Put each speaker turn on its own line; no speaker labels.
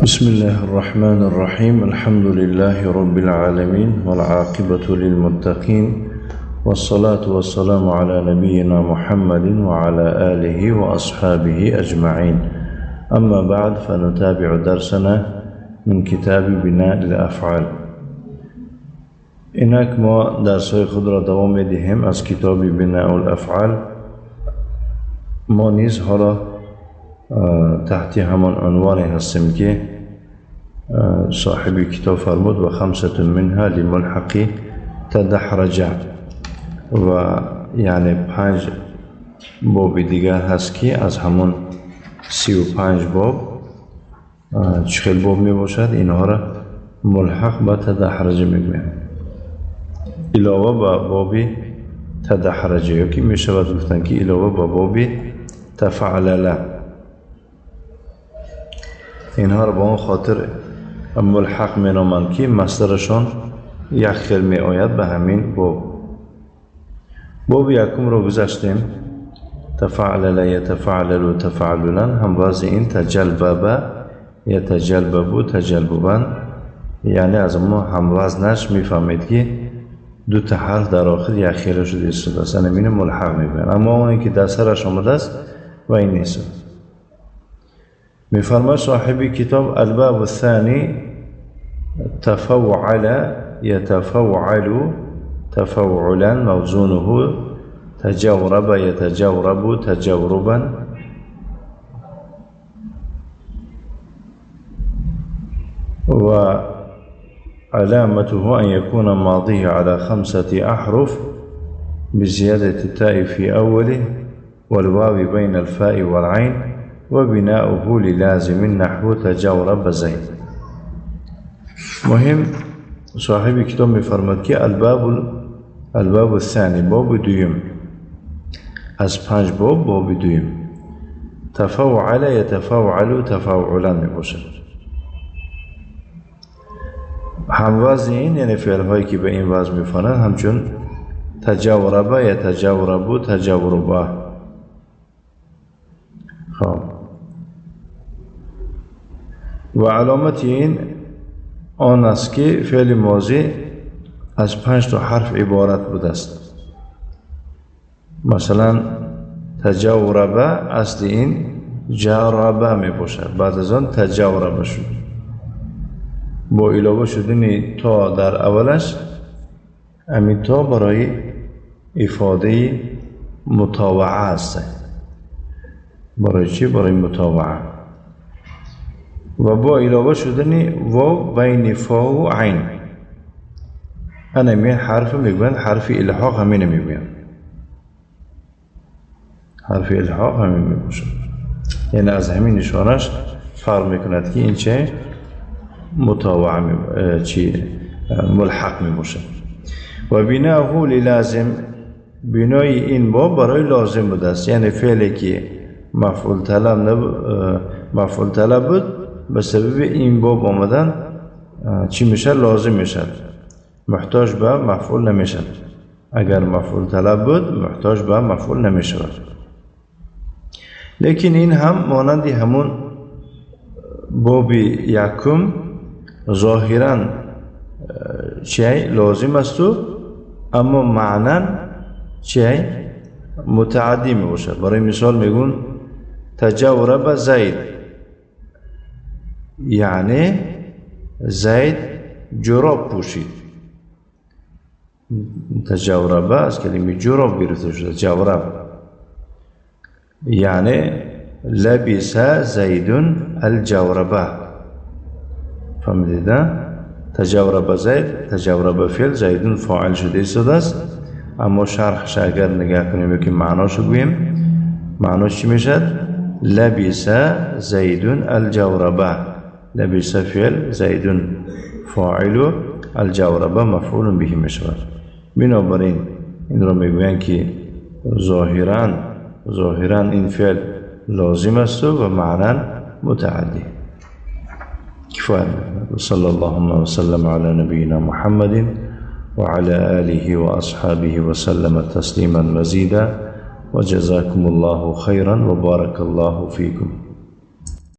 بسم الله الرحمن الرحيم الحمد لله رب العالمين والعاقبة للمتقين والصلاة والسلام على نبينا محمد وعلى آله وأصحابه أجمعين أما بعد فنتابع درسنا من كتاب بناء الأفعال. إنك ما درسي خضرة دوام دهم از كتاب بناء الأفعال ما نیز حالا تحت همان عنوان هستیم که صاحب کتاب فرمود و خمسة منها لملحق تدحرج و یعنی 5 باب دیگر هست که از همون 35 باب چخیل باب می باشد اینها را ملحق با تدحرج می گویم علاوه با باب تدحرج یا که می شود گفتن که علاوه با باب تفعلل اینها را با اون خاطر ملحق می نامند که مصدرشان یک خیل می آید به همین باب یکم رو گذاشتیم تفعلل یتفعلل تفعللن هم وضع این تجلبب یتجلبب تجلببن یعنی از ما هم وزنش می فهمید که دو تا حرف در آخر یک خیل شده است اصلا همین ملحق می بین اما اونی که در سرش آمده است و این نیست. می‌فرماید صاحب کتاب الباب الثاني تفوعل يتفوعل تفوعلا موزونه تجورب يتجورب تجوربا وعلامته أن يكون ماضيه على 5 أحرف بزيادة التاء في أوله والواو بين الفاء والعين وبناؤه للازم نحو تجورب زید. مهم صاحب کتاب می‌فرماید که الباب الثانی باب دویم از 5 باب دویم تفوعل یتفوعل تفوعلا می باشد. هموزن این یعنی فعل هایی که به این وزن می‌فهمند همچون تجورب یتجورب تجوربا. خب و علامت این آن است که فعل ماضی از 5 تا حرف عبارت بوده است. مثلا تجورب اصل این جرب می باشد بعد از آن تجورب شد با علاوه شدن تا در اولش همین تا برای افاده مطاوعه است. برای چی؟ برای مطاوعه و با علاوه شدن واو بین فا و عین همین حرف میگویند حرف الحاق همین میگویند حرف الحاق همین میباشد یعنی از همین نشانش فرق میکند که این چه مطاوعه چی ملحق میباشد. و بناؤه للازم بنای این باب برای لازم بوده است یعنی فعلی که مفعول طلب بود به سبب این باب آمدن چی میشه؟ لازم میشه محتاج به مفعول نمیشه. اگر مفعول طلب بود محتاج به مفعول نمیشه. لیکن این هم مانند همون باب یکم ظاهرا چی لازم است اما معنا چی متعدی میباشه. برای مثال میگون تجورب زید یعنی زید جراب پوشید. تجورب از کلمه جراب گرفته شده جورب یعنی لبس زید الجوربه. فهمیدید؟ تجورب زید تجورب فعل زید فاعل شده است اما شرحش اگر نگاه کنیم که معناشو بگوییم معناش چی میشد؟ لبس زید الجوربه لبس فعل زید فاعل الجوربه مفعول به میشود. بنابراین این را میگویند که ظاهرا این فعل لازم است و معنا متعدی. کفایه. صلی الله وسلم علی نبینا محمد وعلى آله وأصحابه وسلم تسليما مزيدا وجزاكم الله خيرا وبارك الله فيكم.